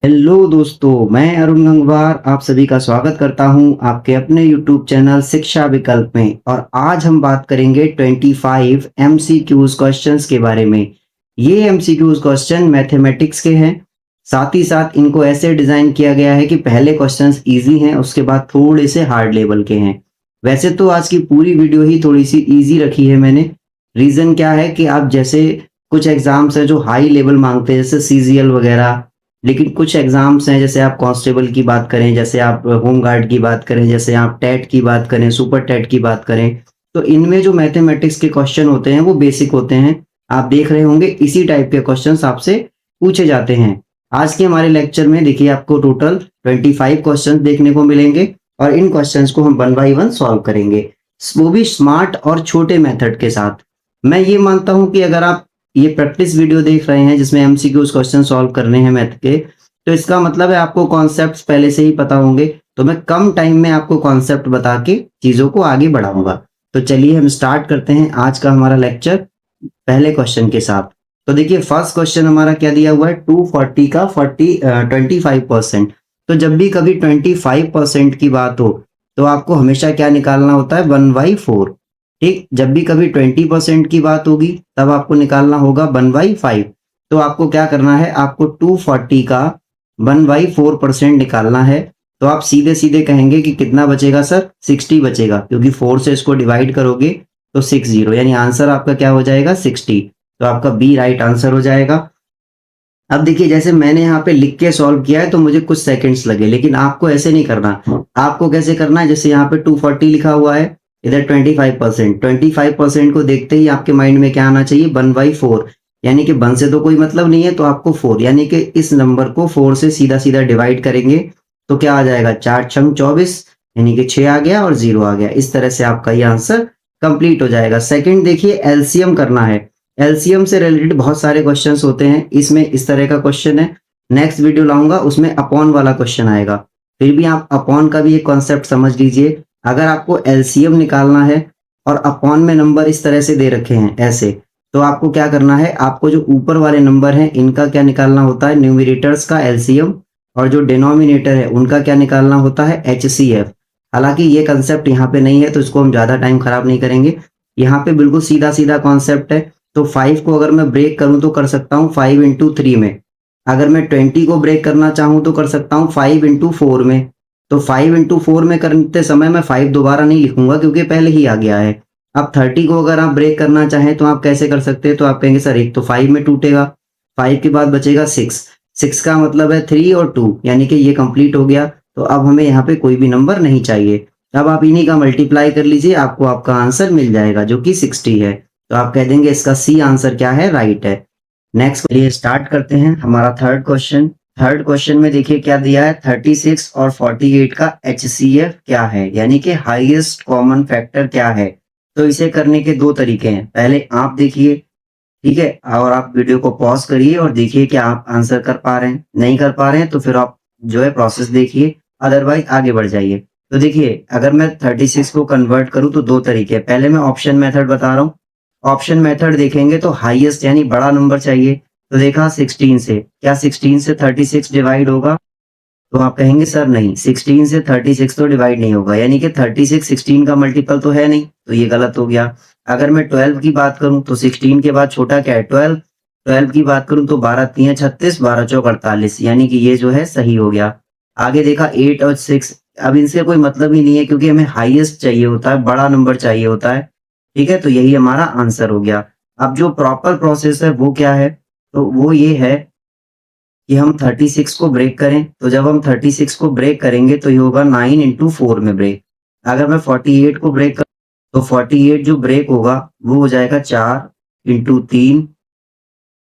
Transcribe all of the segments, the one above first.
Hello दोस्तों, मैं अरुण गंगवार आप सभी का स्वागत करता हूं आपके अपने यूट्यूब चैनल शिक्षा विकल्प में। और आज हम बात करेंगे 25 एमसीक्यूज क्वेश्चंस के बारे में। ये एमसीक्यूज क्वेश्चन मैथमेटिक्स के हैं। साथ ही साथ इनको ऐसे डिजाइन किया गया है कि पहले क्वेश्चंस इजी हैं, उसके बाद थोड़े से हार्ड लेवल के हैं। वैसे तो आज की पूरी वीडियो ही थोड़ी सी इजी रखी है मैंने। रीजन क्या है कि आप जैसे कुछ एग्जाम्स हैं जो हाई लेवल मांगते हैं, जैसे सीजीएल वगैरह। लेकिन कुछ एग्जाम्स हैं, जैसे आप कांस्टेबल की बात करें, जैसे आप होम गार्ड की बात करें, जैसे आप टेट की बात करें, सुपर टेट की बात करें, तो इनमें जो मैथमेटिक्स के क्वेश्चन होते हैं वो बेसिक होते हैं। आप देख रहे होंगे इसी टाइप के क्वेश्चंस आपसे पूछे जाते हैं। आज के हमारे लेक्चर में देखिए आपको टोटल 25 क्वेश्चन देखने को मिलेंगे और इन क्वेश्चंस को हम वन बाई वन सॉल्व करेंगे, वो भी स्मार्ट और छोटे मेथड के साथ। मैं ये मानता हूं कि अगर आप ये प्रैक्टिस वीडियो देख रहे हैं जिसमें एमसीक्यूज क्वेश्चन सॉल्व करने हैं मैथ के, तो इसका मतलब है आपको कॉन्सेप्ट्स पहले से ही पता होंगे। तो मैं कम टाइम में आपको कॉन्सेप्ट बता के चीजों को आगे बढ़ाऊंगा। तो चलिए हम स्टार्ट करते हैं आज का हमारा लेक्चर पहले क्वेश्चन के साथ। तो देखिए फर्स्ट क्वेश्चन हमारा क्या दिया हुआ है, 240 का 25%। तो जब भी कभी 25% की बात हो तो आपको हमेशा क्या निकालना होता है, 1/4। ठीक, जब भी कभी 20% की बात होगी तब आपको निकालना होगा 1/5। तो आपको क्या करना है, आपको 240 का 1/4% निकालना है। तो आप सीधे सीधे कहेंगे कि कितना बचेगा सर, 60 बचेगा, क्योंकि 4 से इसको डिवाइड करोगे तो 60, यानी आंसर आपका क्या हो जाएगा, 60। तो आपका बी राइट आंसर हो जाएगा। अब देखिए जैसे मैंने यहाँ पे लिख के सॉल्व किया है तो मुझे कुछ सेकंड्स लगे, लेकिन आपको ऐसे नहीं करना। आपको कैसे करना है, जैसे यहाँ पे 240 लिखा हुआ है, इधर 25% को देखते ही आपके माइंड में क्या आना चाहिए, 1/4। यानी कि 1 से तो कोई मतलब नहीं है, तो आपको 4, यानी कि इस नंबर को 4 से सीधा सीधा डिवाइड करेंगे तो क्या आ जाएगा, 4 छंग 24, यानी कि 6 आ गया और 0 आ गया। इस तरह से आपका ये आंसर कंप्लीट हो जाएगा। सेकंड देखिए, एलसीएम करना है। एलसीएम से रिलेटेड बहुत सारे क्वेश्चंस होते हैं, इसमें इस तरह का क्वेश्चन है। नेक्स्ट वीडियो लाऊंगा उसमें अपॉन वाला क्वेश्चन आएगा। फिर भी आप अपॉन का भी एक कॉन्सेप्ट समझ लीजिए। अगर आपको एलसीएम निकालना है और अपॉन में नंबर इस तरह से दे रखे हैं ऐसे, तो आपको क्या करना है, आपको जो ऊपर वाले नंबर हैं इनका क्या निकालना होता है, न्यूमरेटर्स का एलसीएम, और जो डिनोमिनेटर है उनका क्या निकालना होता है, एचसीएफ। हालांकि ये कंसेप्ट यहाँ पे नहीं है तो इसको हम ज्यादा टाइम खराब नहीं करेंगे। यहाँ पे बिल्कुल सीधा सीधा कॉन्सेप्ट है। तो 5 को अगर मैं ब्रेक करूं तो कर सकता हूं 5 into 3 में। अगर मैं 20 को ब्रेक करना चाहूं तो कर सकता हूं 5 into 4 में। तो 5 into 4 में करते समय मैं 5 दोबारा नहीं लिखूंगा क्योंकि पहले ही आ गया है। अब 30 को अगर आप ब्रेक करना चाहें तो आप कैसे कर सकते हैं, तो आप कहेंगे सर एक तो 5 में टूटेगा, 5 के बाद बचेगा 6, 6 का मतलब है 3 और 2, यानी कि ये कंप्लीट हो गया। तो अब हमें यहाँ पे कोई भी नंबर नहीं चाहिए। अब आप इन्हीं का मल्टीप्लाई कर लीजिए, आपको आपका आंसर मिल जाएगा जो कि 60 है। तो आप कह देंगे इसका सी आंसर क्या है, राइट है। नेक्स्ट लिए स्टार्ट करते हैं हमारा थर्ड क्वेश्चन। थर्ड क्वेश्चन में देखिए क्या दिया है, 36 और 48 का एचसीएफ क्या है, यानी कि हाईएस्ट कॉमन फैक्टर क्या है। तो इसे करने के दो तरीके हैं, पहले आप देखिए, ठीक है, और आप वीडियो को पॉज करिए और देखिए कि आप आंसर कर पा रहे हैं। नहीं कर पा रहे हैं तो फिर आप जो है प्रोसेस देखिए, अदरवाइज आगे बढ़ जाइए। तो देखिए अगर मैं 36 को कन्वर्ट करूं तो दो तरीके हैं। पहले मैं ऑप्शन मेथड बता रहा हूँ। ऑप्शन मेथड देखेंगे तो हाईएस्ट यानी बड़ा नंबर चाहिए। तो देखा 16 से, क्या 16 से 36 डिवाइड होगा, तो आप कहेंगे सर नहीं, 16 से 36 तो डिवाइड नहीं होगा, यानी कि 36 16 का मल्टीपल तो है नहीं, तो ये गलत हो गया। अगर मैं 12 की बात करूं तो 16 के बाद छोटा क्या है, 12। 12 की बात करूं तो 12 3 36, 12 चौक 48, यानी कि ये जो है सही हो गया। आगे देखा 8 और 6, अब इनसे कोई मतलब ही नहीं है क्योंकि हमें हाईएस्ट चाहिए होता है, बड़ा नंबर चाहिए होता है। ठीक है, तो यही हमारा आंसर हो गया। अब जो प्रॉपर प्रोसेस है वो क्या है, तो वो ये है कि हम 36 को ब्रेक करें। तो जब हम 36 को ब्रेक करेंगे तो ये होगा 9 into 4 में ब्रेक। अगर मैं 48 को ब्रेक कर, तो 48 जो ब्रेक होगा वो हो जाएगा 4 into 3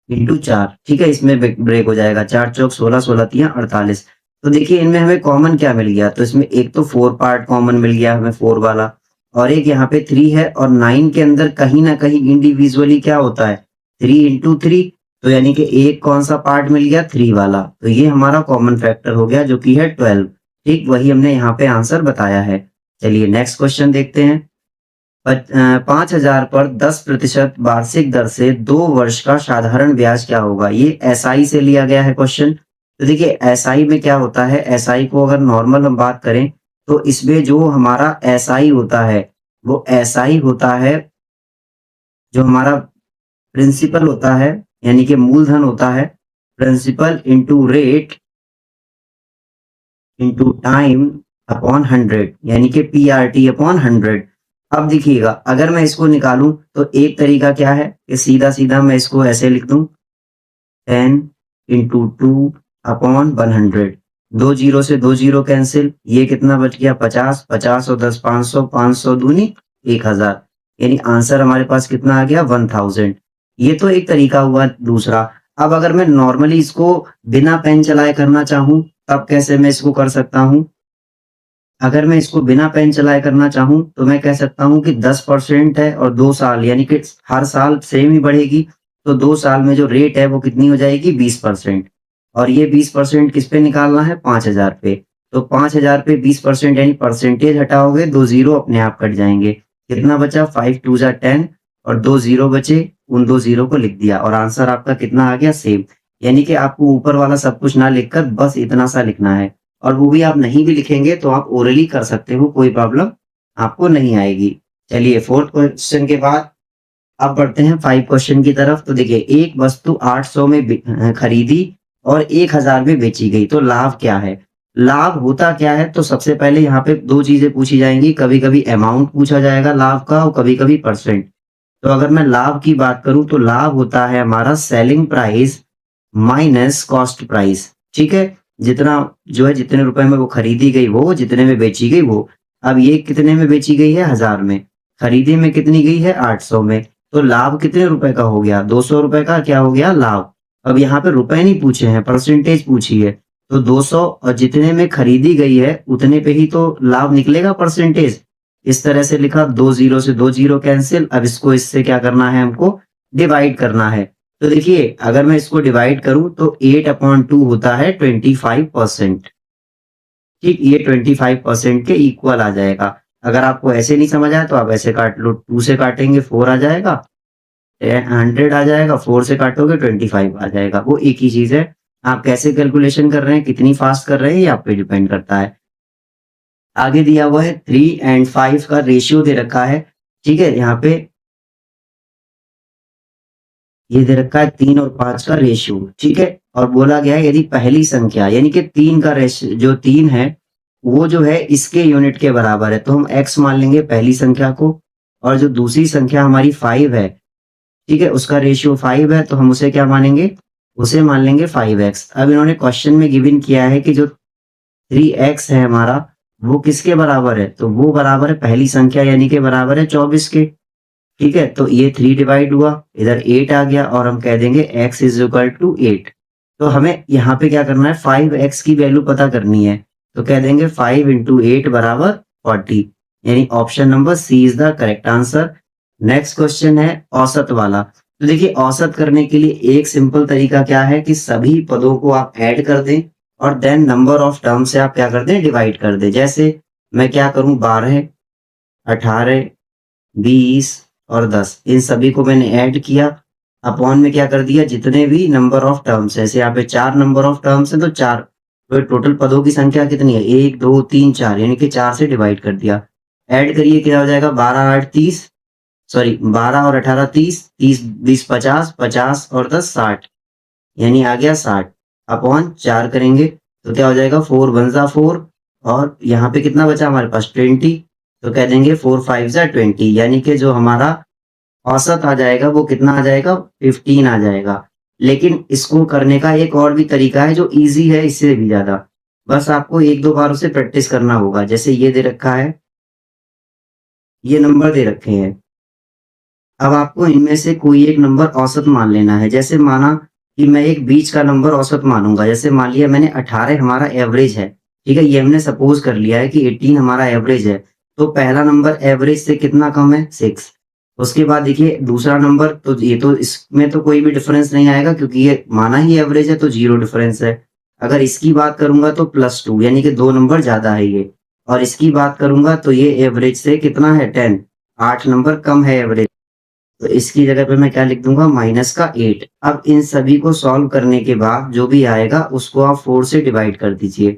into 4। ठीक है, इसमें ब्रेक हो जाएगा 4 चौक 16, 16 तिया 48। तो देखिए इनमें हमें कॉमन क्या मिल गया, तो इसमें एक तो 4 पार्ट कॉमन मिल गया हमें 4 वाला, और एक यहाँ पे 3 है, और 9 के अंदर कहीं ना कहीं इंडिविजुअली क्या होता है, 3 into 3। तो यानी कि एक कौन सा पार्ट मिल गया, 3 वाला। तो ये हमारा कॉमन फैक्टर हो गया जो कि है 12। ठीक, वही हमने यहाँ पे आंसर बताया है। चलिए नेक्स्ट क्वेश्चन देखते हैं। 5,000 पर 10% वार्षिक दर से 2 वर्ष का साधारण ब्याज क्या होगा। ये एसआई से लिया गया है क्वेश्चन। तो देखिए एसआई में क्या होता है, एसआई को अगर नॉर्मल हम बात करें तो इसमें जो हमारा एसआई होता है, वो एसआई होता है जो हमारा प्रिंसिपल होता है, यानी कि मूलधन होता है, principal into rate into time upon 100, यानी कि पीआरटी अपॉन 100। अब देखिएगा अगर मैं इसको निकालूं तो एक तरीका क्या है कि सीधा सीधा मैं इसको ऐसे लिख दूं 10 इंटू 2 अपॉन 100। दो जीरो से दो जीरो कैंसिल, ये कितना बच गया 50, 50 और 10 500, 500 दूनी 1000, यानी आंसर हमारे पास कितना आ गया 1000। ये तो एक तरीका हुआ दूसरा। अब अगर मैं नॉर्मली इसको बिना पेन चलाए करना चाहूं तब कैसे मैं इसको कर सकता हूं? अगर मैं इसको बिना पेन चलाए करना चाहूँ, तो मैं कह सकता हूँ कि 10% है और 2 साल यानी कि हर साल सेम ही बढ़ेगी, तो 2 साल में जो रेट है वो कितनी हो जाएगी 20%। और ये 20% किस पे निकालना है 5000 पे। तो 5000 पे 20% यानी परसेंटेज हटाओगे, 2 ज़ीरो अपने आप कट जाएँगे। कितना बचा 5 2 ज़ा 10 और 2 ज़ीरो बचे, उन 2 ज़ीरो को लिख दिया और आंसर आपका कितना आ गया सेम। यानी कि आपको ऊपर वाला सब कुछ ना लिखकर बस इतना सा लिखना है। और वो भी आप नहीं भी लिखेंगे तो आप ओरली कर सकते हो, कोई प्रॉब्लम आपको नहीं आएगी। चलिए 4th क्वेश्चन के बाद अब बढ़ते हैं 5 क्वेश्चन की तरफ। तो देखिए एक वस्तु 800 में खरीदी और 1000 में बेची गई, तो लाभ क्या है? लाभ होता क्या है? तो सबसे पहले यहाँ पे 2 चीज़ें पूछी जाएँगी, कभी-कभी अमाउंट पूछा जाएगा लाभ का और कभी-कभी परसेंट। तो अगर मैं लाभ की बात करूँ तो लाभ होता है हमारा selling price minus cost price, ठीक है? जितना जो है जितने रुपए में वो खरीदी गई वो, जितने में बेची गई वो। अब ये कितने में बेची गई है 1000 में, खरीदी में कितनी गई है 800 में, तो लाभ कितने रुपए का हो गया 200 रुपए का क्या हो गया लाभ। अब यहाँ पे रुपए नहीं पूछे हैं, परसेंटेज पूछी है, तो 200 और जितने में खरीदी गई है उतने पे ही तो लाभ निकलेगा परसेंटेज। इस तरह से लिखा, 2 ज़ीरो से 2 ज़ीरो कैंसल, अब इसको इससे क्या करना है हमको डिवाइड करना है। तो देखिए अगर मैं इसको डिवाइड करूं तो 8/2 होता है 25%। ठीक, ये 25% के इक्वल आ जाएगा। अगर आपको ऐसे नहीं समझ आया तो आप ऐसे काट लो, 2 से काटेंगे 4 आ जाएगा, 100 आ जाएगा, 4 से काटोगे 25 आ जाएगा, वो एक ही चीज है। आप कैसे कैलकुलेशन कर रहे हैं, कितनी फास्ट कर रहे हैं, ये आप पे डिपेंड करता है। आगे दिया हुआ है 3 एंड 5 का रेशियो दे रखा है, ठीक है। यहाँ पे ये दे रखा है 3 और 5 का रेशियो, ठीक है। और बोला गया है यदि पहली संख्या यानी कि 3 का रेशियो जो 3 है वो जो है इसके यूनिट के बराबर है, तो हम x मान लेंगे पहली संख्या को। और जो दूसरी संख्या हमारी 5 है, ठीक है, उसका रेशियो 5 है, तो हम उसे क्या मानेंगे, उसे मान लेंगे 5x। अब इन्होंने क्वेश्चन में गिवन किया है कि जो 3x है हमारा वो किसके बराबर है, तो वो बराबर है पहली संख्या यानी कि बराबर है 24 के। ठीक है, तो ये 3 डिवाइड हुआ, इधर 8 आ गया और हम कह देंगे x इज इक्वल टू 8। तो हमें यहाँ पे क्या करना है 5x की वैल्यू पता करनी है, तो कह देंगे 5 इंटू 8 बराबर 40, यानी option number C is the correct answer. Next question है औसत वाला। तो देखिए औसत करने के लिए एक सिंपल तरीका क्या है कि सभी पदों को आप ऐड कर दें और देन नंबर ऑफ टर्म से आप क्या कर दें डिवाइड कर दें। जैसे मैं क्या करूं 12, 18, 20 और 10, इन सभी को मैंने ऐड किया, अपॉन में क्या कर दिया जितने भी नंबर ऑफ टर्म्स है, जैसे यहाँ पे 4 नंबर ऑफ टर्म्स है तो 4, तो टोटल पदों की संख्या कितनी है 1 2 3 4, यानी कि 4 से डिवाइड कर दिया। ऐड करिए क्या हो जाएगा 12 8 30, सॉरी 12 और 18 30, 30 20 50, 50 और 10 60, यानी आ गया 60 अपॉन 4 करेंगे तो क्या हो जाएगा 4 1 जा 4 और यहाँ पे कितना बचा हमारे पास 20, तो कह देंगे 4 5 जा 20, यानी कि जो हमारा औसत आ जाएगा वो कितना आ जाएगा 15 आ जाएगा। लेकिन इसको करने का एक और भी तरीका है जो इजी है इससे भी ज्यादा, बस आपको एक दो बार उसे प्रैक्टिस करना होगा। जैसे ये दे रखा है, ये नंबर दे रखे हैं, अब आपको इनमें से कोई एक नंबर औसत मान लेना है। जैसे माना कि मैं एक बीच का नंबर औसत मानूंगा, जैसे मान लिया मैंने 18 हमारा एवरेज है, ठीक है, ये हमने सपोज कर लिया है कि 18 हमारा एवरेज है, तो पहला नंबर एवरेज से कितना कम है 6। उसके बाद देखिए दूसरा नंबर, तो ये तो इसमें तो कोई भी डिफरेंस नहीं आएगा क्योंकि ये माना ही एवरेज है तो जीरो डिफरेंस है। अगर इसकी बात करूंगा तो +2 यानी कि 2 नंबर ज्यादा है ये, और इसकी बात करूंगा तो ये एवरेज से कितना है 10, 8 नंबर कम है एवरेज। तो इसकी जगह पे मैं क्या लिख दूंगा, -8। अब इन सभी को सॉल्व करने के बाद जो भी आएगा उसको आप 4 से डिवाइड कर दीजिए।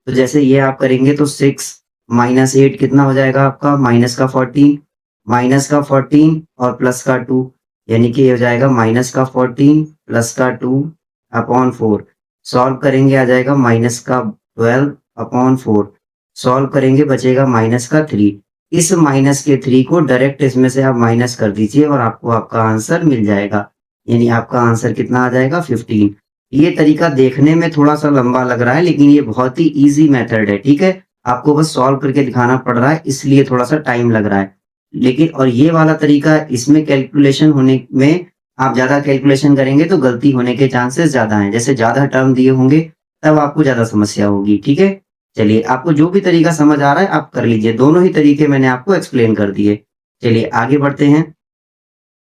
तो जैसे ये आप करेंगे तो 6 -8 कितना हो जाएगा आपका, -14, -14 और +2, यानी कि ये हो जाएगा -14 +2 अपॉन 4। सॉल्व करेंगे आ जाएगा -12 अपॉन 4। सॉल्व करेंगे बचेगा -3। इस -3 को डायरेक्ट इसमें से आप माइनस कर दीजिए और आपको आपका आंसर मिल जाएगा। यानी आपका आंसर कितना आ जाएगा, 15। ये तरीका देखने में थोड़ा-सा लंबा लग रहा है, लेकिन ये बहुत ही ईज़ी मेथड है, ठीक है? आपको बस सॉल्व करके दिखाना पड़ रहा है, इसलिए थोड़ा-सा टाइम लग रहा है। लेकिन और ये वाला तरीका, इसमें कैलकुलेशन होने में आप ज़्यादा कैलकुलेशन करेंगे तो गलती होने के चांसेस ज़्यादा हैं। जैसे ज़्यादा टर्म दिए होंगे, तब आपको ज़्यादा समस्या होगी, ठीक है? चलिए, आपको जो भी तरीका समझ आ रहा है आप कर लीजिए, दोनों ही तरीके मैंने आपको एक्सप्लेन कर दिए। चलिए आगे बढ़ते हैं।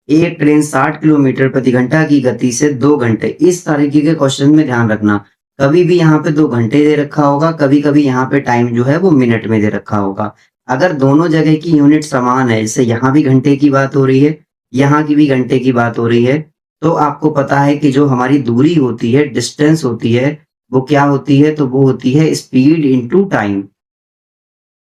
एक ट्रेन 60 किलोमीटर प्रति घंटा की गति से 2 घंटे, इस तरीके के क्वेश्चन में ध्यान रखना। कभी भी यहाँ पे 2 घंटे दे रखा होगा, कभी-कभी यहाँ पे टाइम जो है वो मिनट में दे रखा होगा। अगर दोनों जगह की यूनिट समान है, जैसे यहाँ भी घंटे की बात हो रही है, यहाँ की भी घंटे की बात हो रही है, तो आपको पता है कि जो हमारी दूरी होती है, डिस्टेंस होती है, वो क्या होती है? तो वो होती है स्पीड इंटू टाइम।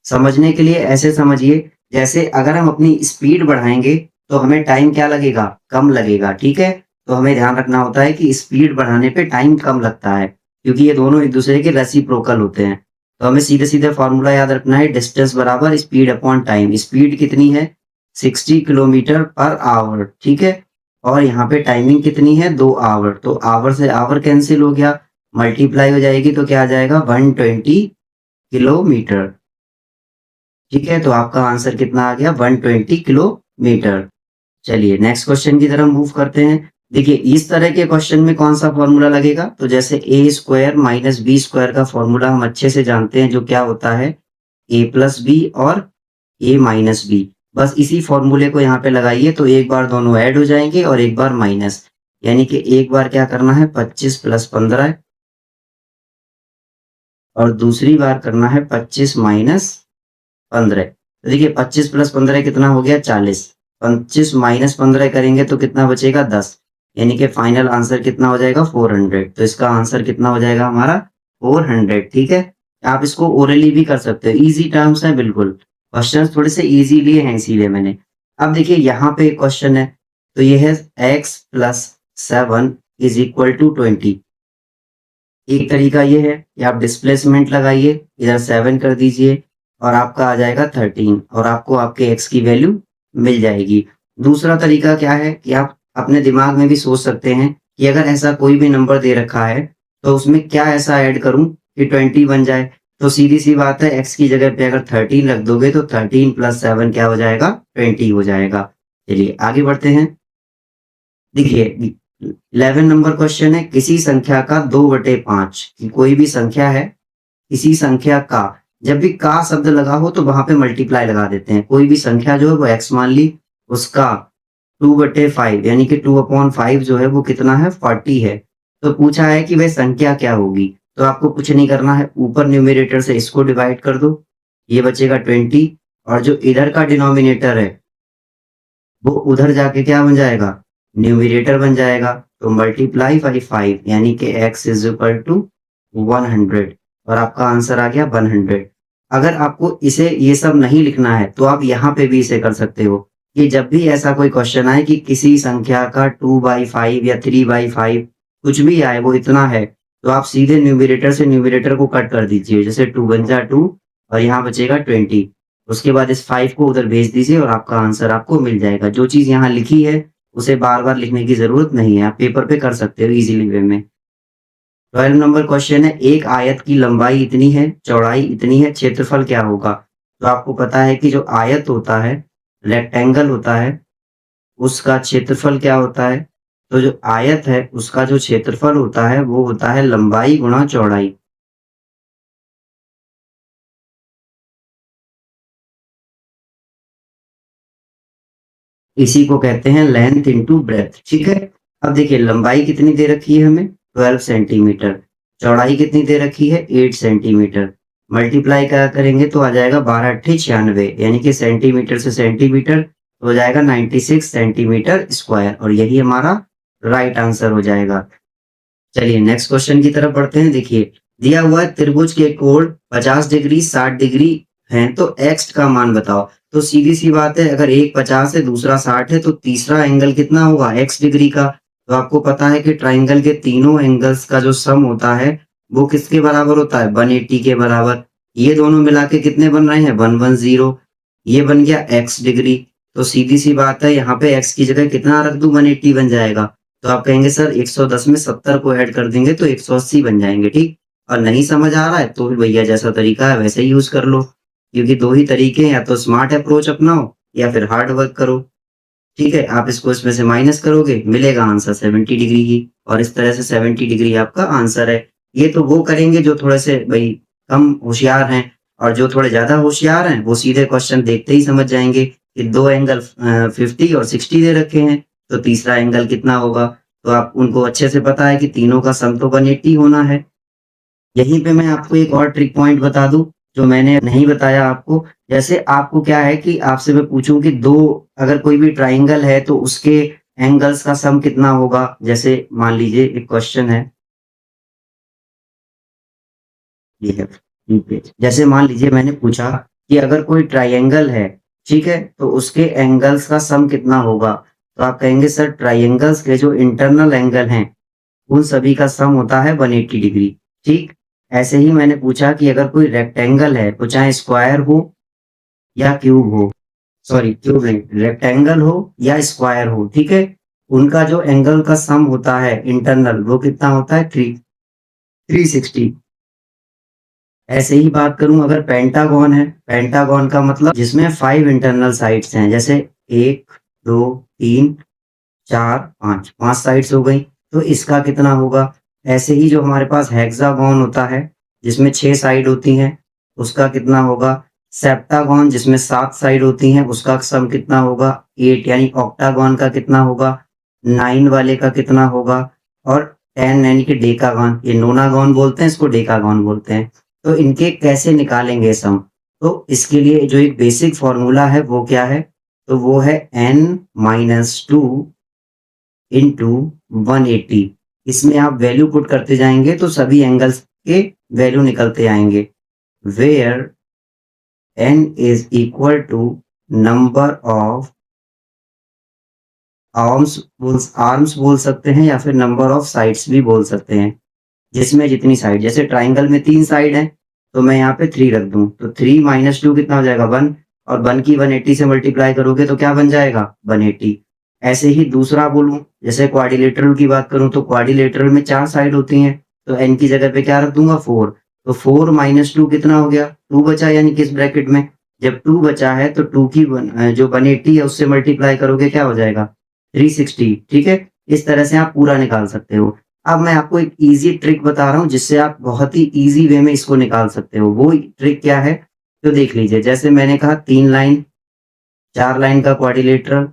समझने के लिए ऐसे समझिए, जैसे अगर हम अपनी स्पीड बढ़ाएँगे, तो हमें टाइम क्या लगेगा? कम लगेगा, ठीक है? तो हमें ध्यान रखना होता है कि स्पीड बढ़ाने पे टाइम कम लगता है, क्योंकि ये दोनों एक-दूसरे के रेसिप्रोकल होते हैं। तो हमें सीधे-सीधे फ़ॉर्मूला याद रखना है, डिस्टेंस बराबर स्पीड अपॉन टाइम। स्पीड कितनी है? 60 किलोमीटर पर आवर, ठीक है? और यहाँ पे टाइमिंग कितनी है? 2 आवर। तो आवर से आवर कैंसल हो गया, मल्टीप्लाई हो जाएगी तो क्या आ जाएगा? 120 किलोमीटर। ठीक है, तो आपका आंसर कितना आ गया? 120 किलोमीटर। चलिए नेक्स्ट क्वेश्चन की तरफ मूव करते हैं। देखिए इस तरह के क्वेश्चन में कौन सा फॉर्मूला लगेगा? तो जैसे ए स्क्वायर माइनस बी स्क्वायर का फॉर्मूला हम अच्छे से जानते हैं, जो क्या होता है, ए प्लस बी और ए माइनस बी। बस इसी फॉर्मूले को यहाँ पे लगाइए तो एक बार दोनों ऐड हो जाएंगे और एक बार माइनस, यानी कि एक बार क्या करना है, 25 प्लस 15 और दूसरी बार करना है 25 माइनस 15। तो देखिए 25 प्लस 15 कितना हो गया, 40। 25 माइनस 15 करेंगे तो कितना बचेगा, 10। यानी कि फाइनल आंसर कितना हो जाएगा, 400। तो इसका आंसर कितना हो जाएगा हमारा, 400। ठीक है, आप इसको ओरली भी कर सकते हो, इजी टर्म्स है बिल्कुल। क्वेश्चन थोड़े से इजी लिए हैं इसीलिए मैंने। अब देखिए यहाँ पे एक क्वेश्चन है, तो ये है x plus 7 is equal to 20। एक तरीका ये है कि आप डिस्प्लेसमेंट लगाइए, इधर 7 कर दीजिए और आपका आ जाएगा 13 और आपको आपके x की वैल्यू मिल जाएगी। दूसरा तरीका क्या है कि आप अपने दिमाग में भी सोच सकते हैं कि अगर ऐसा कोई भी नंबर दे रखा है, तो उसमें क्या ऐसा ऐड करूँ कि 20 बन जाए? तो सीधी-सी बात है, x की जगह पे अगर 13 रख दोगे तो 13 प्लस 7 क्या हो जाएगा? 20 हो जाएगा। चलिए आगे बढ़ते हैं। देखिए 11 नंबर क्वेश्चन है, किसी संख्या का 2/5, कि कोई भी संख्या है, किसी संख्या का, जब भी का शब्द लगा हो तो वहां पे मल्टीप्लाई लगा देते हैं। कोई भी संख्या जो है वो x मान ली, उसका 2/5 यानी कि 2/5 जो है वो कितना है, 40 है। तो पूछा है कि वह संख्या क्या होगी? तो आपको कुछ नहीं करना है, ऊपर न्यूमरेटर से इसको डिवाइड कर दो, ये बचेगा 20 और जो इधर का डिनोमिनेटर है वो उधर जाके क्या बन जाएगा, न्यूमरेटर बन जाएगा। तो मल्टीप्लाई बाई 5 यानी कि x इज इक्वल टू 100 और आपका आंसर आ गया 100। अगर आपको इसे ये सब नहीं लिखना है तो आप यहाँ पे भी इसे कर सकते हो कि जब भी ऐसा कोई क्वेश्चन आए कि किसी संख्या का 2/5 या 3/5 कुछ भी आए, वो इतना है, तो आप सीधे न्यूमरेटर से न्यूमरेटर को कट कर दीजिए। जैसे 2 बन जा 2 और यहाँ बचेगा 20। उसके बाद इस 5 को उधर भेज दीजिए और आपका आंसर आपको मिल जाएगा। जो चीज़ यहाँ लिखी है, उसे बार-बार लिखने की ज़रूरत नहीं है, आप पेपर पे कर सकते हो ईज़िली वे में। 12 नंबर क्वेश्चन है, एक आयत की लंबाई इतनी है, चौड़ाई इतनी है, क्षेत्रफल क्या होगा? तो आपको पता है कि जो आयत होता है, रेक्टेंगल होता है, उसका क्षेत्रफल क्या होता है? तो जो आयत है, उसका जो क्षेत्रफल होता है, वो होता है लंबाई गुणा चौड़ाई। इसी को कहते हैं लेंथ इनटू ब्रेड्थ, ठीक है? अब देखिए लंबाई कितनी दे रखी है हमें, 12 सेंटीमीटर। चौड़ाई कितनी दे रखी है, 8 सेंटीमीटर। मल्टीप्लाई क्या करेंगे तो आ जाएगा 12 अट्ठी 96, यानी कि सेंटीमीटर से सेंटीमीटर तो हो जाएगा 96 सेंटीमीटर स्क्वायर और यही हमारा राइट आंसर हो जाएगा। चलिए नेक्स्ट क्वेश्चन की तरफ बढ़ते हैं। देखिए दिया हुआ है त्रिभुज के कोण 50 डिग्री 60 डिग्री हैं तो एक्स का मान बताओ। तो सीधी सी बात है, अगर एक 50 है दूसरा 60 है तो तीसरा एंगल कितना होगा एक्स डिग्री का। तो आपको पता है कि ट्राइंगल के तीनों एंगल्स का जो सम होता है वो किसके बराबर होता है 180 के बराबर। ये दोनों मिला के कितने बन रहे हैं 110। ये बन गया एक्स डिग्री। तो सीधी सी बात है यहाँ पे एक्स की जगह कितना रख दूं 180 बन जाएगा। तो आप कहेंगे सर 110 में 70 को ऐड कर देंगे तो 180 बन जाएंगे, ठीक। और नहीं समझ आ रहा है तो फिर भैया जैसा तरीका है वैसे ही यूज कर लो, क्योंकि दो ही तरीके हैं, या तो स्मार्ट अप्रोच अपनाओ या फिर हार्ड वर्क करो। ठीक है, आप इसको इसमें से माइनस करोगे मिलेगा आंसर 70 डिग्री ही, और इस तरह से 70 डिग्री आपका आंसर है। ये तो वो करेंगे जो थोड़े से भाई कम होशियार हैं, और जो थोड़े ज्यादा होशियार हैं वो सीधे क्वेश्चन देखते ही समझ जाएंगे कि दो एंगल 50 और 60 दे रखे हैं तो तीसरा एंगल कितना होगा। तो आप उनको अच्छे से पता है कि तीनों का सम तो 180 होना है। यहीं पे मैं आपको एक और ट्रिक पॉइंट बता दूं जो मैंने नहीं बताया आपको। जैसे आपको क्या है कि आपसे मैं पूछूं कि दो अगर कोई भी ट्राइंगल है तो उसके एंगल्स का सम कितना होगा। जैसे मान लीजिए एक क्वेश्चन है, ये है जैसे मान लीजिए मैंने पूछा कि अगर कोई ट्राइंगल है, ठीक है, तो उसके एंगल्स का सम कितना होगा। तो आप कहेंगे सर ट्राइंगल्स के जो इंटरनल एंगल हैं उन सभी का सम होता है 180 डिग्री, ठीक। ऐसे ही मैंने पूछा कि अगर कोई रेक्टेंगल है तो चाहे स्क्वायर हो या क्यूब हो, सॉरी क्यूब नहीं, रेक्टेंगल हो या स्क्वायर हो, ठीक है, उनका जो एंगल का सम होता है इंटरनल वो कितना होता है 360। ऐसे ही बात करूं अगर पेंटागन है, पेंटागन का मतलब जिसमें 5 इंटरनल साइड्स हैं, जैसे 1 2 3 4 5, 5 साइड्स हो गई, तो इसका कितना होगा। ऐसे ही जो हमारे पास हेक्सागोन होता है जिसमें 6 साइड होती हैं उसका कितना होगा। सेप्टागोन जिसमें 7 साइड होती हैं उसका सम कितना होगा 8, यानी ऑक्टागोन का कितना होगा 9 वाले का कितना होगा। और 10 यानी कि डेकागोन, ये नोनागोन बोलते हैं इसको, डेकागोन बोलते हैं। तो इनके कैसे निकालेंगे सम। तो इसके लिए जो एक बेसिक फॉर्मूला है वो क्या है, तो वो है n-2 इंटू 180। इसमें आप वैल्यू पुट करते जाएंगे तो सभी एंगल्स के वैल्यू निकलते आएंगे, where n is equal to number of arms बोल सकते हैं या फिर नंबर ऑफ साइड्स भी बोल सकते हैं, जिसमें जितनी साइड, जैसे ट्राइंगल में 3 साइड है तो मैं यहाँ पे 3 रख दूं तो 3 - 2 कितना हो जाएगा 1, और 1 की 180 से मल्टीप्लाई करोगे तो क्या बन जाएगा 180। ऐसे ही दूसरा बोलूं, जैसे क्वाड्रिलेटरल की बात करूं तो क्वाड्रिलेटरल में 4 साइड होती हैं तो n की जगह पे क्या रख दूंगा 4। तो 4 - 2 कितना हो गया 2 बचा, यानी किस ब्रैकेट में जब 2 बचा है तो 2 की जो 180 है उससे मल्टीप्लाई करोगे क्या हो जाएगा 360, ठीक है। इस तरह से आप पूरा निकाल सकते हो। अब मैं आपको एक ईज़ी ट्रिक बता रहा हूँ जिससे आप बहुत ही ईज़ी वे में इसको निकाल सकते हो। वो ट्रिक क्या है तो देख लीजिए, जैसे मैंने कहा 3 लाइन, 4 लाइन का क्वाड्रिलेटरल,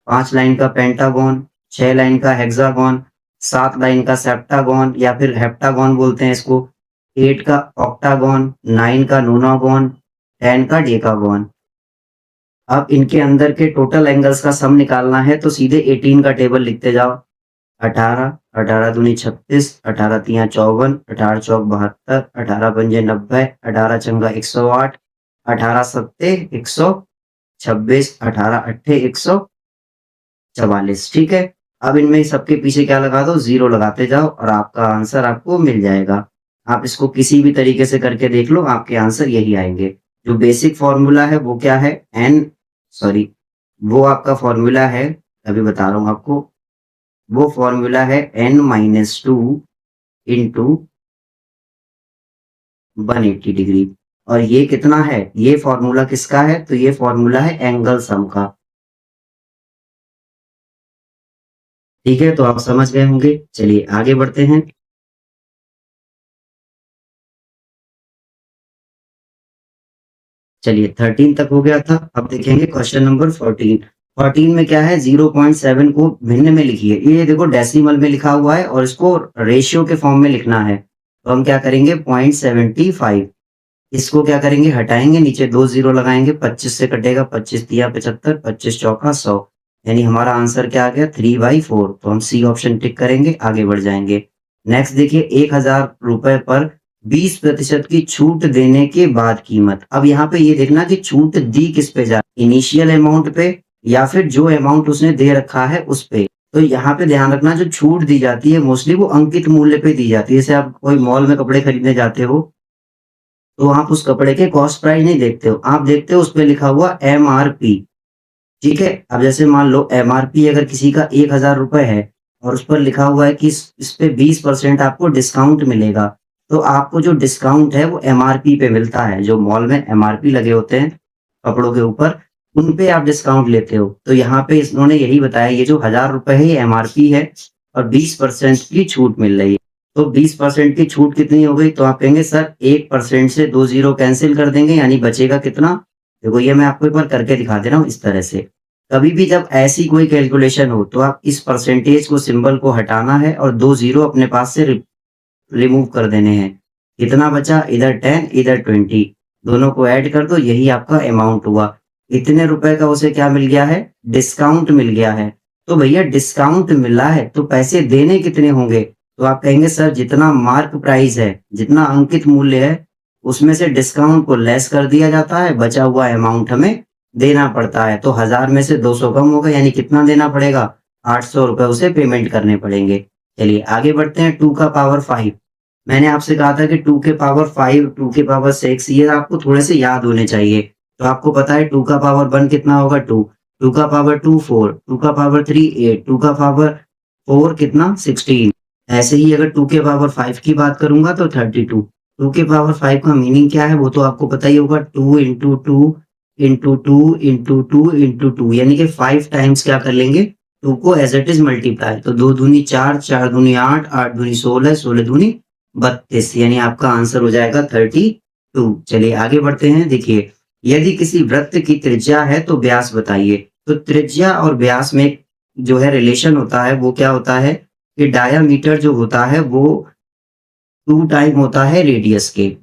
5 लाइन का पेंटागन, 6 लाइन का हेक्सागन, 7 लाइन का सेप्टागन या फिर हेप्टागन बोलते हैं इसको, 8 का ऑक्टागन, 9 का नोनागन, 10 का डेकागन। अब इनके अंदर के टोटल एंगल्स का सम निकालना है तो सीधे 18 का टेबल लिखते जाओ। 18, 18 दूनी 36, 18 तिया 54, 18 चौक 72, 18 पंजे 90, 18 चंगा 108, 18 सत्ते 126, 18 अट्ठे 144, ठीक है। अब इनमें सबके पीछे क्या लगा दो 0 लगाते जाओ और आपका आंसर आपको मिल जाएगा। आप इसको किसी भी तरीके से करके देख लो, आपके आंसर यही आएंगे। जो बेसिक फॉर्मूला है वो क्या है वो आपका फॉर्मूला है, अभी बता रहा हूँ आपको, वो फॉर्मूला है n-2 इंटू 180 डिग्री। और ये कितना है, ये फॉर्मूला किसका है, तो ये फॉर्मूला है एंगल सम का। ठीक है, तो आप समझ गए होंगे। चलिए आगे बढ़ते हैं। चलिए 13 तक हो गया था, अब देखेंगे क्वेश्चन नंबर 14। 14 में क्या है 0.7 को भिन्न में लिखिए। ये देखो डेसिमल में लिखा हुआ है और इसको रेशियो के फॉर्म में लिखना है, तो हम क्या करेंगे 0.75। इसको क्या करेंगे, हटाएंगे, नीचे 2 जीरो लगाएंगे, 25 से कटेगा, 25 तिया 75, 25 चौका 100, यानी हमारा आंसर क्या आ गया 3/4। तो हम सी ऑप्शन टिक करेंगे, आगे बढ़ जाएंगे। नेक्स्ट देखिए, 1000 रुपए पर 20% की छूट देने के बाद कीमत। अब यहाँ पे ये देखना कि छूट दी किस पे जा, इनिशियल अमाउंट पे या फिर जो अमाउंट उसने दे रखा है उस पे। तो यहाँ पे ध्यान रखना, जो छूट दी जाती है मोस्टली वो अंकित मूल्य पे दी जाती है। जैसे आप कोई मॉल में कपड़े खरीदने जाते हो तो आप उस कपड़े के कॉस्ट प्राइस नहीं देखते हो, आप देखते हो उस पे लिखा हुआ एमआरपी। ठीक है, अब जैसे मान लो एमआरपी अगर किसी का 1000 रुपए है और उस पर लिखा हुआ है कि इस पे 20% आपको डिस्काउंट मिलेगा, तो आपको जो डिस्काउंट है वो एमआरपी पे मिलता है। जो मॉल में एमआरपी लगे होते हैं कपड़ों के ऊपर, उन पे आप डिस्काउंट लेते हो। तो यहाँ पे इन्होंने यही बताया, ये जो 1000 रुपए है ये एमआरपी है और 20% की छूट मिल रही है। तो 20% की छूट कितनी हो गई, तो आप कहेंगे सर 1% से 2 जीरो कैंसिल कर देंगे, यानी बचेगा कितना। देखो ये मैं आपको एक बार करके दिखा दे रहा हूँ इस तरह से। कभी भी जब ऐसी कोई कैलकुलेशन हो तो आप इस परसेंटेज को, सिंबल को हटाना है और 2 जीरो अपने पास से रिमूव कर देने हैं। कितना बचा, इधर 10 इधर 20, दोनों को ऐड कर दो, यही आपका अमाउंट हुआ। इतने रुपए का उसे क्या मिल गया है, डिस्काउंट मिल गया है। तो भैया डिस्काउंट मिला है तो पैसे देने कितने होंगे, तो आप कहेंगे सर जितना मार्क प्राइस है, जितना अंकित मूल्य है, उसमें से डिस्काउंट को लेस कर दिया जाता है, बचा हुआ अमाउंट हमें देना पड़ता है। तो 1000 में से 200 कम होगा, यानी कितना देना पड़ेगा, 800 रुपए उसे पेमेंट करने पड़ेंगे। चलिए आगे बढ़ते हैं। 2 का पावर 5, मैंने आपसे कहा था कि 2 के पावर 5, 2 के पावर 6 ये आपको थोड़े से याद होने चाहिए। तो आपको पता है 2 का पावर 1 कितना होगा 2, 2 का पावर 2 4, 2 का पावर 3 8, 2 का पावर 4 कितना 16। ऐसे ही अगर 2 के पावर 5 की बात करूंगा तो 32। 2 के पावर 5 का मीनिंग क्या है वो तो आपको पता ही होगा, 2 इंटू 2 इंटू 2 इंटू 2 इंटू 2, यानी कि 5 टाइम्स क्या कर लेंगे 2 को एज इट इज मल्टीप्लाई। तो 2 दूनी 4, 4 दूनी 8, 8 दूनी 16, 16 दूनी 32, यानी आपका आंसर हो जाएगा 32। चलिए आगे बढ़ते हैं। देखिए, यदि किसी वृत्त की त्रिज्या है तो व्यास बताइए। तो त्रिज्या और व्यास में जो है रिलेशन होता है वो क्या होता है कि डायामीटर जो होता है वो 2 टाइम होता है रेडियस के।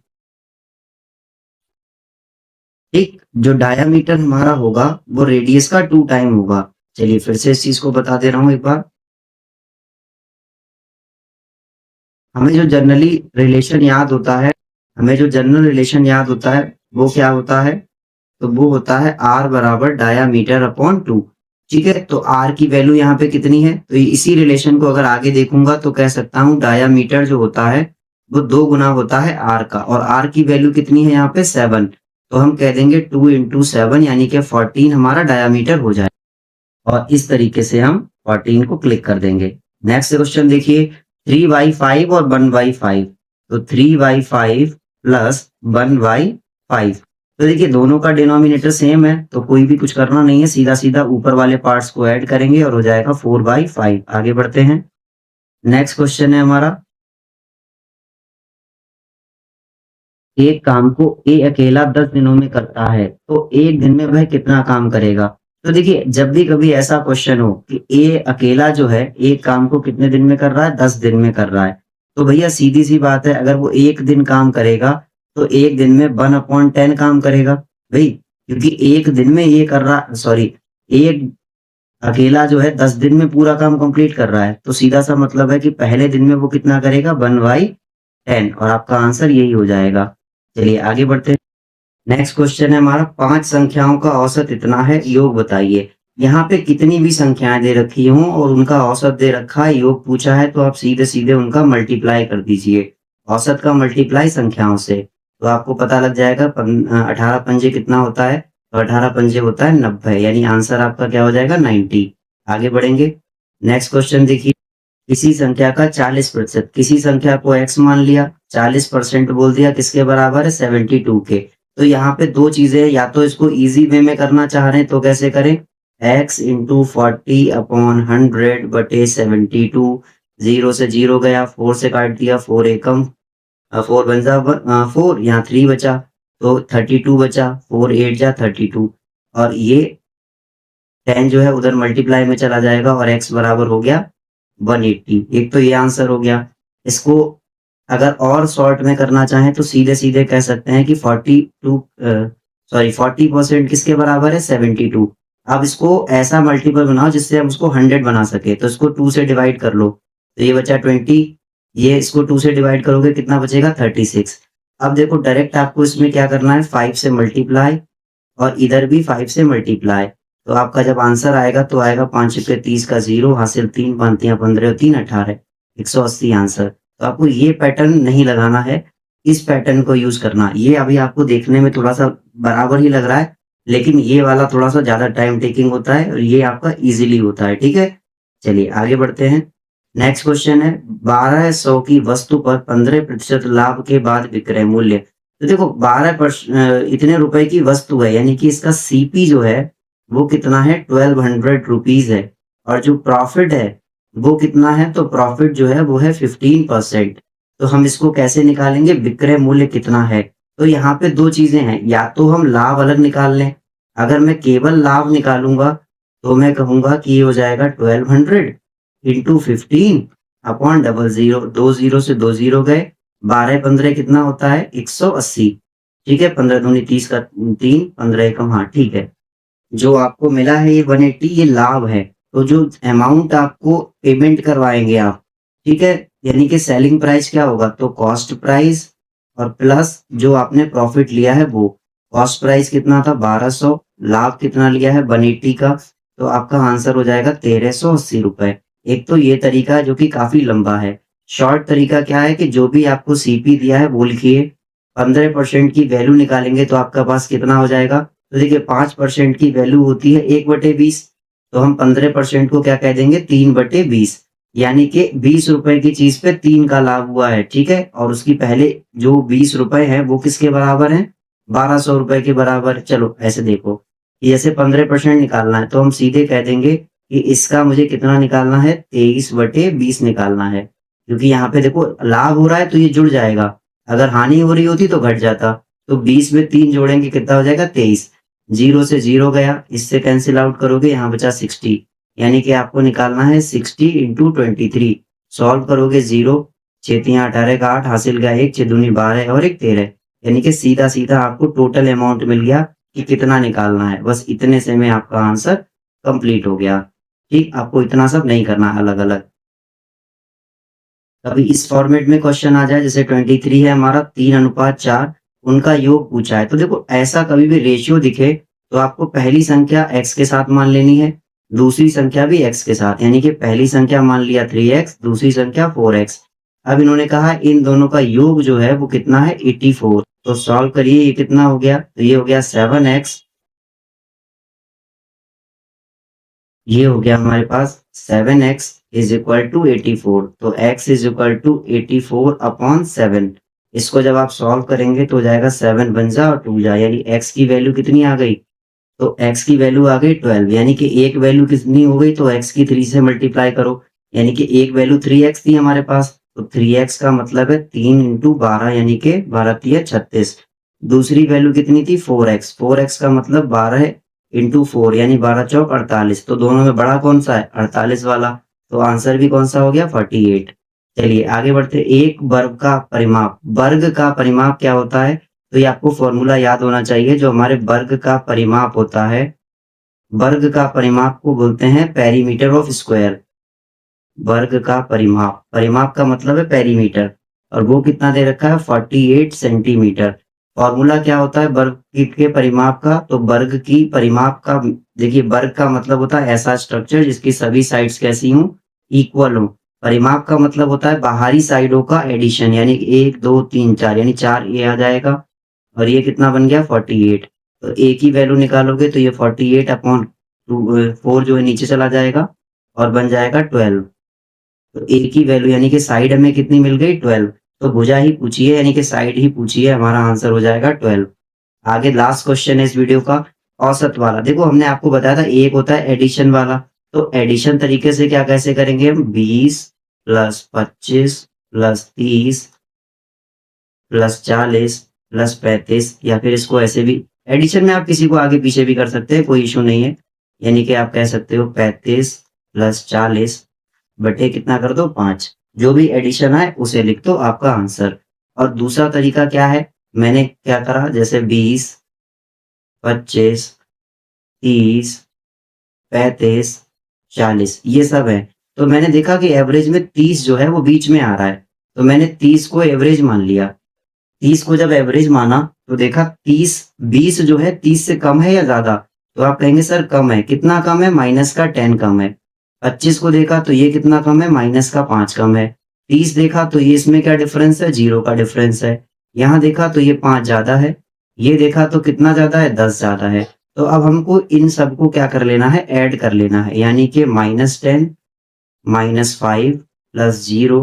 ठीक, जो डायामीटर हमारा होगा वो रेडियस का 2 टाइम होगा। चलिए फिर से इस चीज को बता दे रहा हूं एक बार। हमें जो जनरली रिलेशन याद होता है, हमें जो जनरल रिलेशन याद होता है वो क्या होता है, तो वो होता है आर बराबर डायामीटर अपॉन 2। ठीक है, तो आर की वैल्यू यहाँ पे कितनी है, तो इसी रिलेशन को अगर आगे देखूंगा तो कह सकता हूँ डायामीटर जो होता है वो 2 गुना होता है आर का, और आर की वैल्यू कितनी है यहाँ पे 7। तो हम कह देंगे 2 इंटू 7, यानी कि 14 हमारा डायामीटर हो जाए, और इस तरीके से हम 14 को क्लिक कर देंगे। नेक्स्ट क्वेश्चन देखिए, 3/5 और 1/5। तो 3/5 प्लस 1/5। तो देखिए दोनों का डिनोमिनेटर सेम है तो कोई भी कुछ करना नहीं है, सीधा सीधा ऊपर वाले पार्ट्स को ऐड करेंगे और हो जाएगा 4/5। आगे बढ़ते हैं। नेक्स्ट क्वेश्चन है हमारा, एक काम को ए अकेला 10 दिनों में करता है तो एक दिन में वह कितना काम करेगा। तो देखिए जब भी कभी ऐसा क्वेश्चन हो कि ए अकेला जो है एक काम को कितने दिन में कर रहा है, 10 दिन में कर रहा है, तो भैया सीधी सी बात है, अगर वो एक दिन काम करेगा तो एक दिन में 1/10 काम करेगा भाई, क्योंकि एक दिन में ये कर रहा, सॉरी, एक अकेला जो है 10 दिन में पूरा काम कंप्लीट कर रहा है, तो सीधा सा मतलब है कि पहले दिन में वो कितना करेगा 1/10, और आपका आंसर यही हो जाएगा। चलिए आगे बढ़ते हैं। नेक्स्ट क्वेश्चन है हमारा, 5 संख्याओं का औसत इतना है, योग बताइए। यहाँ पे कितनी भी संख्याएं दे रखी हों और उनका औसत दे रखा है, योग पूछा है, तो आप सीधे सीधे उनका मल्टीप्लाई कर दीजिए। औसत का मल्टीप्लाई संख्याओं से, तो आपको पता लग जाएगा 18 पंजे कितना होता है, तो 18 पंजे होता है 90, यानी आंसर आपका क्या हो जाएगा 90। आगे बढ़ेंगे। नेक्स्ट क्वेश्चन देखिए, किसी संख्या का 40%, किसी संख्या को x मान लिया, 40% बोल दिया, किसके बराबर है 72 के। तो यहाँ पे दो चीजें हैं, या तो इसको इजी वे में करना चाह रहे हैं तो कैसे करें, x इंटू 40/100/72। जीरो से जीरो गया, 4 से काट दिया, 4 एकम, 4 बन जा 4, यहाँ 3 बचा, तो 32 बचा, 4 8 जा 32, और ये 10 जो है उधर मल्टीप्लाई में चला जाएगा और x बराबर हो गया 180। एक तो ये आंसर हो गया। इसको अगर और शॉर्ट में करना चाहें तो सीधे-सीधे कह सकते हैं कि 40% किसके बराबर है 72। अब इसको ऐसा मल्टीपल बनाओ जिससे हम उसको 100 बना सके, तो इसको 2 से डिवाइड कर लो, तो ये बचा 20, ये इसको 2 से डिवाइड करोगे कितना बचेगा 36। अब देखो डायरेक्ट आपको इसमें क्या करना है 5 से मल्टीप्लाई और इधर भी 5 से मल्टीप्लाई, तो आपका जब आंसर आएगा तो आएगा 5 रुपये 30 का 0 हासिल 3 5 15 और 3 18 180 आंसर। तो आपको ये पैटर्न नहीं लगाना है, इस पैटर्न को यूज करना। ये अभी आपको देखने में थोड़ा सा बराबर ही लग रहा है, लेकिन ये वाला थोड़ा सा ज्यादा टाइम टेकिंग होता है और ये आपका इजीली होता है। ठीक है, चलिए आगे बढ़ते हैं। नेक्स्ट क्वेश्चन है 1200 की वस्तु पर 15% लाभ के बाद विक्रय मूल्य। तो देखो 12 इतने रुपए की वस्तु है, यानी कि इसका सीपी जो है वो कितना है 1200 रुपीज है, और जो प्रॉफिट है वो कितना है, तो प्रॉफिट जो है वो है 15%। तो हम इसको कैसे निकालेंगे, विक्रय मूल्य कितना है। तो यहाँ पे दो चीजें हैं, या तो हम लाभ अलग निकाल लें। अगर मैं केवल लाभ निकालूंगा तो मैं कहूंगा कि ये हो जाएगा 1200 इंटू 15 अपॉन 00, 20 से 20 गए, 12 15 कितना होता है 180। ठीक है, 15 दूनी 30 का 3, 15 एकम, हाँ ठीक है। जो आपको मिला है ये 180 ये लाभ है। तो जो अमाउंट आपको पेमेंट करवाएंगे आप, ठीक है, यानी कि सेलिंग प्राइस क्या होगा, तो कॉस्ट प्राइस और प्लस जो आपने प्रॉफिट लिया है वो। कॉस्ट प्राइस कितना था 1200, लाभ कितना लिया है 180 का, तो आपका आंसर हो जाएगा 1380 रुपए। एक तो ये तरीका है जो कि काफी लंबा है। शॉर्ट तरीका क्या है कि जो भी आपको सीपी दिया है वो लिखिए, 15% की वैल्यू निकालेंगे तो आपका पास कितना हो जाएगा, तो देखिए 5% की वैल्यू होती है 1/20, तो हम 15% को क्या कह देंगे 3/20, यानी कि 20 रुपए की चीज पे 3 का लाभ हुआ है। ठीक है, और उसकी पहले जो 20 रुपए है वो किसके बराबर है 1200 रुपए के बराबर। चलो ऐसे देखो, ये ऐसे 15% निकालना है तो हम सीधे कह देंगे कि इसका मुझे कितना निकालना है 23/20 निकालना है, क्योंकि यहाँ पे देखो लाभ हो रहा है तो ये जुड़ जाएगा, अगर हानि हो रही होती तो घट जाता। तो 20 में 3 जोड़ेंगे कितना हो जाएगा 23, 0 से 0 गया, इससे कैंसिल आउट करोगे यहाँ बचा 60, यानी कि आपको निकालना है 60 इंटू 23। सॉल्व करोगे 0, 6 3 18 का 8 हासिल गया 1, 6 दूनी 12 और 1 13, यानी कि सीधा सीधा आपको टोटल अमाउंट मिल गया कि कितना निकालना है। बस इतने से में आपका आंसर कंप्लीट हो गया। ठीक, आपको इतना सब नहीं करना अलग अलग। कभी इस फॉर्मेट में क्वेश्चन आ जाए, जैसे 23 है हमारा 3:4 उनका योग पूछा है, तो देखो ऐसा कभी भी रेशियो दिखे तो आपको पहली संख्या x के साथ मान लेनी है, दूसरी संख्या भी x के साथ, यानी कि पहली संख्या मान लिया 3x, दूसरी संख्या 4x। अब इन्होंने कहा इन दोनों का योग जो है वो कितना है 84, तो सॉल्व करिए, ये कितना हो गया, तो ये हो गया 7x, ये हो गया हमारे पास 7x इज इक्वल टू 84, तो x is equal to 84 upon 7। इसको जब आप सॉल्व करेंगे तो हो जाएगा 7 बन जा और 2 जा, यानी x की वैल्यू कितनी आ गई, तो x की वैल्यू आ गई 12, यानी कि एक वैल्यू कितनी हो गई, तो x की 3 से मल्टीप्लाई करो, यानी कि एक वैल्यू 3x थी हमारे पास, तो 3x का मतलब है 3 इंटू 12, यानी कि 12 3 36। दूसरी वैल्यू कितनी थी 4x, 4x का मतलब 12 इंटू 4, यानी 12 चौक 48, तो दोनों में बड़ा कौन सा है 48 वाला, तो आंसर भी कौन सा हो गया 48। चलिए आगे बढ़ते, एक वर्ग का परिमाप, वर्ग का परिमाप क्या होता है, तो ये आपको फॉर्मूला याद होना चाहिए। जो हमारे वर्ग का परिमाप होता है, वर्ग का परिमाप को बोलते हैं पेरीमीटर ऑफ स्क्वायर। वर्ग का परिमाप, परिमाप का मतलब है पेरीमीटर, और वो कितना दे रखा है 48 सेंटीमीटर। फॉर्मूला क्या होता है वर्ग के परिमाप का, तो वर्ग की परिमाप का, देखिए वर्ग का मतलब होता है ऐसा स्ट्रक्चर जिसकी सभी साइड्स कैसी हों, इक्वल हो। परिमाप का मतलब होता है बाहरी साइडों का एडिशन, यानी 1 2 3 4, यानी 4 ये आ जाएगा, और ये कितना बन गया 48। तो ए की वैल्यू निकालोगे तो ये 48 अपॉन 4 जो है नीचे चला जाएगा और बन जाएगा 12। तो ए की वैल्यू यानी कि साइड हमें कितनी मिल गई 12, तो भुजा ही पूछिए यानी कि साइड ही पूछिए, हमारा आंसर हो जाएगा 12। आगे लास्ट क्वेश्चन है इस वीडियो का, औसत वाला। देखो हमने आपको बताया था एक होता है एडिशन वाला, तो एडिशन तरीके से क्या कैसे करेंगे हम, 20 प्लस 25 प्लस 30 प्लस 40 प्लस 35, या फिर इसको ऐसे भी, एडिशन में आप किसी को आगे पीछे भी कर सकते हैं, कोई इशू नहीं है। यानी कि आप कह सकते हो 35 प्लस 40 बटे कितना कर दो 5, जो भी एडिशन आए उसे लिख दो आपका आंसर। और दूसरा तरीका क्या है, मैंने क्या करा जैसे 20, 25, 30, 35, 40 ये सब है। तो मैंने देखा कि एवरेज में 30 जो है वो बीच में आ रहा है, तो मैंने 30 को एवरेज मान लिया। 30 को जब एवरेज माना तो देखा 30 20 जो है 30 से कम है या ज़्यादा? तो आप कहेंगे सर कम है, कितना कम है? माइनस का 10 कम है। 25 को देखा तो ये कितना कम है? माइनस का 5 कम है। 30 देखा तो ये इसमें क्या डिफरेंस है? 0 का डिफरेंस है। यहाँ देखा तो ये 5 ज़्यादा है। ये देखा तो कितना ज़्यादा है? 10 ज़्यादा है। तो अब हमको इन सबको क्या कर लेना है? ऐड कर लेना है, यानी कि -10 -5 प्लस 0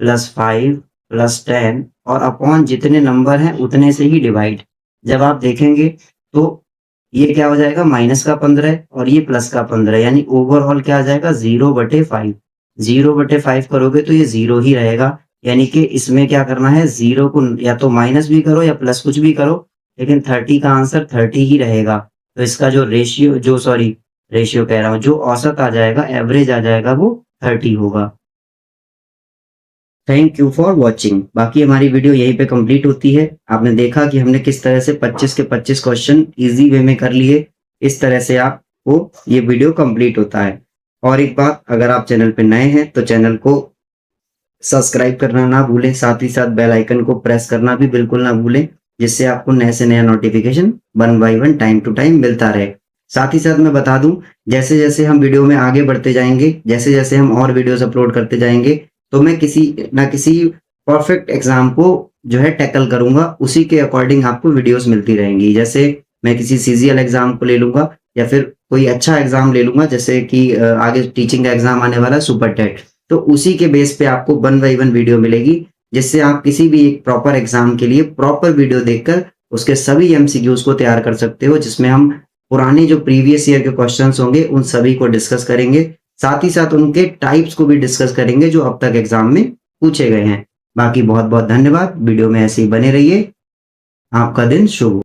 प्लस 5 प्लस 10 और अपॉन जितने नंबर हैं उतने से ही डिवाइड। जब आप देखेंगे तो ये क्या हो जाएगा? माइनस का 15 और ये प्लस का 15, यानी ओवरऑल क्या आ जाएगा? 0/5। 0/5 करोगे तो ये 0 ही रहेगा, यानी कि इसमें क्या करना है? 0 को या तो माइनस भी करो या प्लस कुछ भी करो, लेकिन 30 का आंसर 30 ही रहेगा। तो इसका जो रेशियो कह रहा हूँ, जो औसत आ जाएगा, एवरेज आ जाएगा, वो 30 होगा। Thank you for watching. बाकी हमारी वीडियो यहीं पे कंप्लीट होती है। आपने देखा कि हमने किस तरह से 25 के 25 क्वेश्चन इजी वे में कर लिए। इस तरह से आपको ये वीडियो कंप्लीट होता है। और एक बात, अगर आप चैनल पे नए हैं तो चैनल को सब्सक्राइब करना ना भूलें, साथ ही साथ बेल आइकन को प्रेस करना भी बिल्कुल ना भूलें, जिससे आपको नए से नया notification 1 by 1 time to time मिलता रहे। साथ ही साथ मैं बता दूं, जैसे जैसे हम वीडियो में आगे बढ़ते जाएंगे, जैसे जैसे हम और वीडियोस अपलोड करते जाएंगे, तो मैं किसी ना किसी परफेक्ट एग्जाम को जो है टैकल करूंगा, उसी के अकॉर्डिंग आपको वीडियोस मिलती रहेंगी। जैसे मैं किसी सीजीएल एग्जाम को ले लूंगा या फिर कोई अच्छा एग्जाम ले लूंगा, जैसे कि आगे टीचिंग का एग्जाम आने वाला है, सुपर टेट। तो उसी के बेस पे आपको 1 बाय 1 वीडियो मिलेगी, जिससे आप किसी भी एक प्रॉपर एग्जाम के लिए प्रॉपर वीडियो देखकर उसके सभी एमसीक्यूज को तैयार कर सकते हो, जिसमें हम पुराने जो प्रीवियस ईयर के क्वेश्चंस होंगे उन सभी को डिस्कस करेंगे। साथ ही साथ उनके टाइप्स को भी डिस्कस करेंगे जो अब तक एग्जाम में पूछे गए हैं। बाकी बहुत बहुत धन्यवाद। वीडियो में ऐसे ही बने रहिए। आपका दिन शुभ हो।